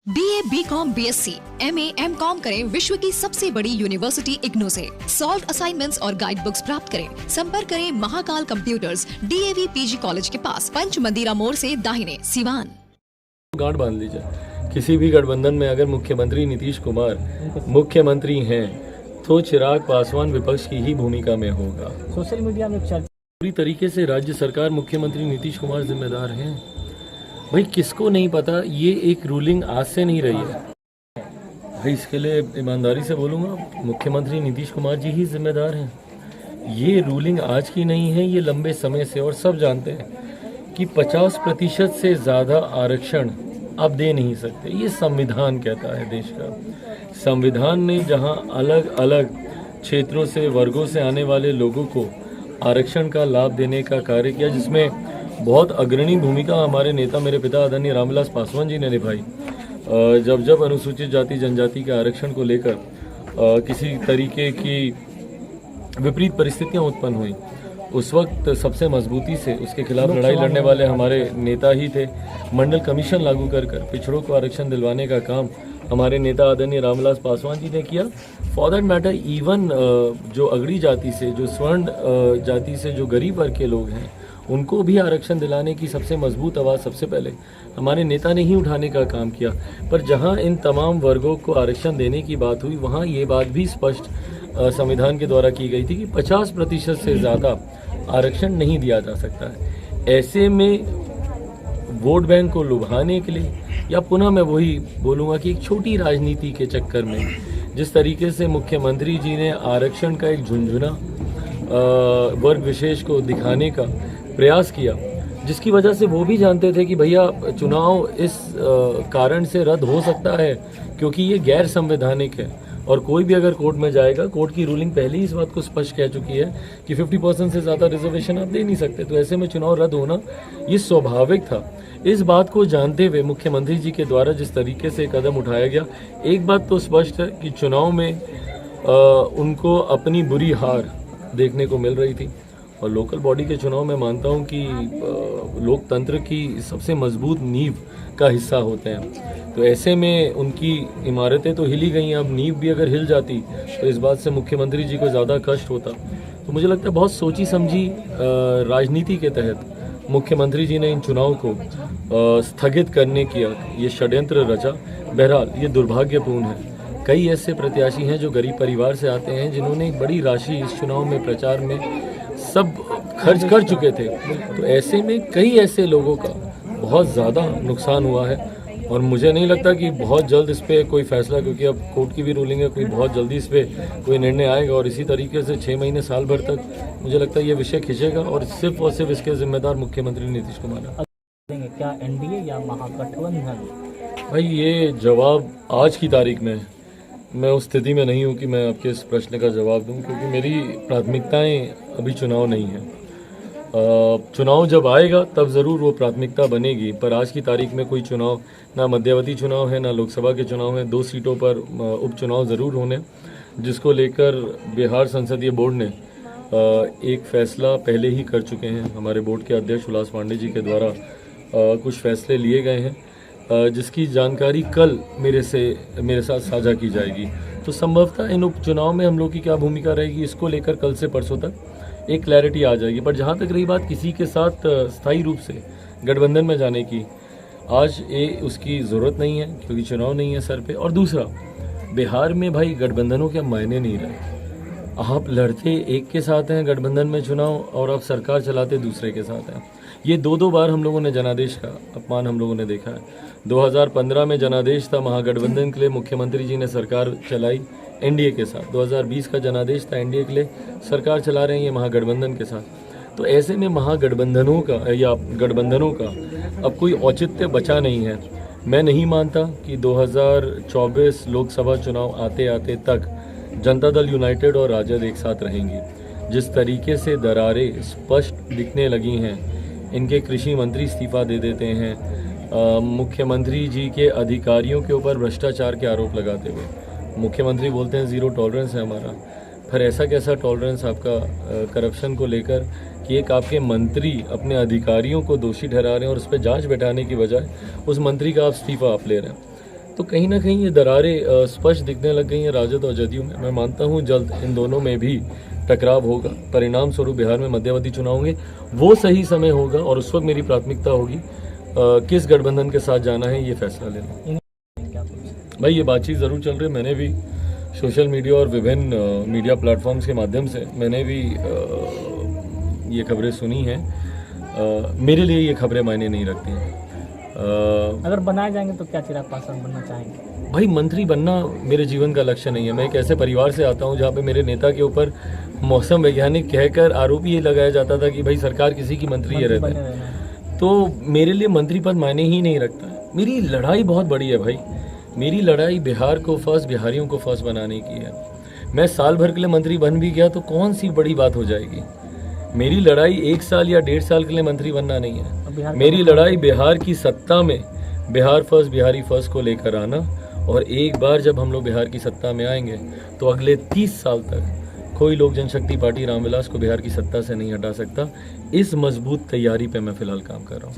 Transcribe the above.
BA, BCom, BSc, MA, MCom करें विश्व की सबसे बड़ी यूनिवर्सिटी इग्नू से। सॉल्व असाइनमेंट्स और गाइड बुक्स प्राप्त करें। संपर्क करें Mahakal computers, DAV PG college के पास, पंच मंदिरा मोड़ से दाहिने, सिवान। गांठ बांध लीजिए। किसी भी गठबंधन में अगर मुख्यमंत्री नीतीश कुमार मुख्यमंत्री हैं तो चिराग पासवान विपक्ष की ही भूमिका में होगा। सोशल मीडिया में पूरी तरीके से राज्य सरकार मुख्यमंत्री नीतीश कुमार जिम्मेदार हैं। भाई किसको नहीं पता, ये एक रूलिंग आज से नहीं रही है भाई, इसके लिए ईमानदारी से बोलूँगा मुख्यमंत्री नीतीश कुमार जी ही जिम्मेदार हैं। ये रूलिंग आज की नहीं है, ये लंबे समय से, और सब जानते हैं कि 50% से ज़्यादा आरक्षण आप दे नहीं सकते। ये संविधान कहता है देश का। संविधान ने जहां अलग अलग क्षेत्रों से, वर्गों से आने वाले लोगों को आरक्षण का लाभ देने का कार्य किया, जिसमें बहुत अग्रणी भूमिका हमारे नेता, मेरे पिता आदरणीय रामविलास पासवान जी ने निभाई। जब जब अनुसूचित जाति जनजाति के आरक्षण को लेकर किसी तरीके की विपरीत परिस्थितियां उत्पन्न हुई, उस वक्त सबसे मजबूती से उसके खिलाफ लड़ाई लड़ने वाले हमारे नेता ही थे। मंडल कमीशन लागू कर पिछड़ों को आरक्षण दिलवाने का काम हमारे नेता आदरणीय रामविलास पासवान जी ने किया। फॉर दैट मैटर इवन जो अगड़ी जाति से, जो स्वर्ण जाति से, जो गरीब वर्ग के लोग हैं, उनको भी आरक्षण दिलाने की सबसे मजबूत आवाज़ सबसे पहले हमारे नेता ने ही उठाने का काम किया। पर जहां इन तमाम वर्गों को आरक्षण देने की बात हुई, वहां ये बात भी स्पष्ट संविधान के द्वारा की गई थी कि 50% से ज़्यादा आरक्षण नहीं दिया जा सकता है। ऐसे में वोट बैंक को लुभाने के लिए, या पुनः मैं वही बोलूँगा कि एक छोटी राजनीति के चक्कर में जिस तरीके से मुख्यमंत्री जी ने आरक्षण का एक झुंझुना वर्ग विशेष को दिखाने का प्रयास किया, जिसकी वजह से वो भी जानते थे कि भैया चुनाव इस कारण से रद्द हो सकता है क्योंकि ये गैर संवैधानिक है, और कोई भी अगर कोर्ट में जाएगा, कोर्ट की रूलिंग पहले ही इस बात को स्पष्ट कह चुकी है कि 50% से ज़्यादा रिजर्वेशन आप दे नहीं सकते। तो ऐसे में चुनाव रद्द होना ये स्वाभाविक था। इस बात को जानते हुए मुख्यमंत्री जी के द्वारा जिस तरीके से कदम उठाया गया, एक बात तो स्पष्ट है कि चुनाव में उनको अपनी बुरी हार देखने को मिल रही थी। और लोकल बॉडी के चुनाव में मानता हूं कि लोकतंत्र की सबसे मजबूत नींव का हिस्सा होते हैं। तो ऐसे में उनकी इमारतें तो हिली गई, अब नींव भी अगर हिल जाती तो इस बात से मुख्यमंत्री जी को ज़्यादा कष्ट होता। तो मुझे लगता है बहुत सोची समझी राजनीति के तहत मुख्यमंत्री जी ने इन चुनाव को स्थगित करने की ये षड्यंत्र रचा। बहरहाल ये दुर्भाग्यपूर्ण है। कई ऐसे प्रत्याशी हैं जो गरीब परिवार से आते हैं, जिन्होंने एक बड़ी राशि इस चुनाव में प्रचार में सब खर्च कर चुके थे। तो ऐसे में कई ऐसे लोगों का बहुत ज़्यादा नुकसान हुआ है, और मुझे नहीं लगता कि बहुत जल्द इस पर कोई फैसला, क्योंकि अब कोर्ट की भी रूलिंग है, कोई बहुत जल्दी इस पर कोई निर्णय आएगा। और इसी तरीके से 6 महीने साल भर तक मुझे लगता है ये विषय खिंचेगा, और सिर्फ इसके जिम्मेदार मुख्यमंत्री नीतीश कुमार हैं। क्या एनडीए या महागठबंधन? भाई ये जवाब आज की तारीख में मैं उस स्थिति में नहीं हूँ कि मैं आपके इस प्रश्न का जवाब दूँ, क्योंकि मेरी प्राथमिकताएं अभी चुनाव नहीं है। चुनाव जब आएगा तब ज़रूर वो प्राथमिकता बनेगी, पर आज की तारीख में कोई चुनाव, ना मध्यावधि चुनाव है, ना लोकसभा के चुनाव है। 2 सीटों पर उपचुनाव ज़रूर होने, जिसको लेकर बिहार संसदीय बोर्ड ने एक फ़ैसला पहले ही कर चुके हैं। हमारे बोर्ड के अध्यक्ष उल्लास पांडे जी के द्वारा कुछ फैसले लिए गए हैं, जिसकी जानकारी कल मेरे साथ साझा की जाएगी। तो संभवतः इन उपचुनाव में हम लोग की क्या भूमिका रहेगी, इसको लेकर कल से परसों तक एक क्लैरिटी आ जाएगी। पर जहाँ तक रही बात किसी के साथ स्थायी रूप से गठबंधन में जाने की, आज उसकी ज़रूरत नहीं है क्योंकि चुनाव नहीं है सर पे। और दूसरा, बिहार में भाई गठबंधनों के मायने नहीं रहे। आप लड़ते एक के साथ हैं गठबंधन में चुनाव, और आप सरकार चलाते दूसरे के साथ हैं। ये 2 बार हम लोगों ने जनादेश का अपमान हम लोगों ने देखा है। 2015 में जनादेश था महागठबंधन के लिए, मुख्यमंत्री जी ने सरकार चलाई एनडीए के साथ। 2020 का जनादेश था एनडीए के लिए, सरकार चला रहे हैं ये महागठबंधन के साथ। तो ऐसे में महागठबंधनों का या गठबंधनों का अब कोई औचित्य बचा नहीं है। मैं नहीं मानता कि 2024 लोकसभा चुनाव आते आते तक जनता दल यूनाइटेड और राजद एक साथ रहेंगी। जिस तरीके से दरारें स्पष्ट दिखने लगी हैं, इनके कृषि मंत्री इस्तीफा दे देते हैं, मुख्यमंत्री जी के अधिकारियों के ऊपर भ्रष्टाचार के आरोप लगाते हुए मुख्यमंत्री बोलते हैं 0 टॉलरेंस है हमारा। फिर ऐसा कैसा टॉलरेंस आपका करप्शन को लेकर कि एक आपके मंत्री अपने अधिकारियों को दोषी ठहरा रहे हैं और उस पर जांच बैठाने की बजाय उस मंत्री का आप इस्तीफा आप ले रहे हैं। तो कहीं ना कहीं ये दरारें स्पष्ट दिखने लग गई हैं राजद और जदयू में। मैं मानता हूँ जल्द इन दोनों में भी टकराव होगा। परिणाम स्वरूप बिहार में मध्यावधि चुनाव होंगे, वो सही समय होगा और उस वक्त मेरी प्राथमिकता होगी किस गठबंधन के साथ जाना है ये फैसला लेना। भाई ये बातचीत ज़रूर चल रही है। मैंने भी सोशल मीडिया और विभिन्न मीडिया प्लेटफॉर्म्स के माध्यम से मैंने भी ये खबरें सुनी हैं। मेरे लिए ये खबरें मायने नहीं रखती हैं। अगर बनाए जाएंगे तो क्या चिराग पासवान बनना चाहेंगे? भाई मंत्री बनना मेरे जीवन का लक्ष्य नहीं है। मैं एक ऐसे परिवार से आता हूं जहां पे मेरे नेता के ऊपर मौसम वैज्ञानिक कहकर आरोप ये लगाया जाता था कि भाई सरकार किसी की मंत्री ये रहते हैं। तो मेरे लिए मंत्री पद मायने ही नहीं रखता है। मेरी लड़ाई बहुत बड़ी है भाई। मेरी लड़ाई बिहार को फर्स्ट, बिहारियों को फर्स्ट बनाने की है। मैं साल भर के लिए मंत्री बन भी गया तो कौन सी बड़ी बात हो जाएगी। मेरी लड़ाई 1 साल या 1.5 साल के लिए मंत्री बनना नहीं है। मेरी लड़ाई बिहार की सत्ता में बिहार फर्स्ट, बिहारी फर्स्ट को लेकर आना। और एक बार जब हम लोग बिहार की सत्ता में आएंगे तो अगले 30 साल तक कोई लोक जनशक्ति पार्टी रामविलास को बिहार की सत्ता से नहीं हटा सकता। इस मजबूत तैयारी पे मैं फिलहाल काम कर रहा हूँ।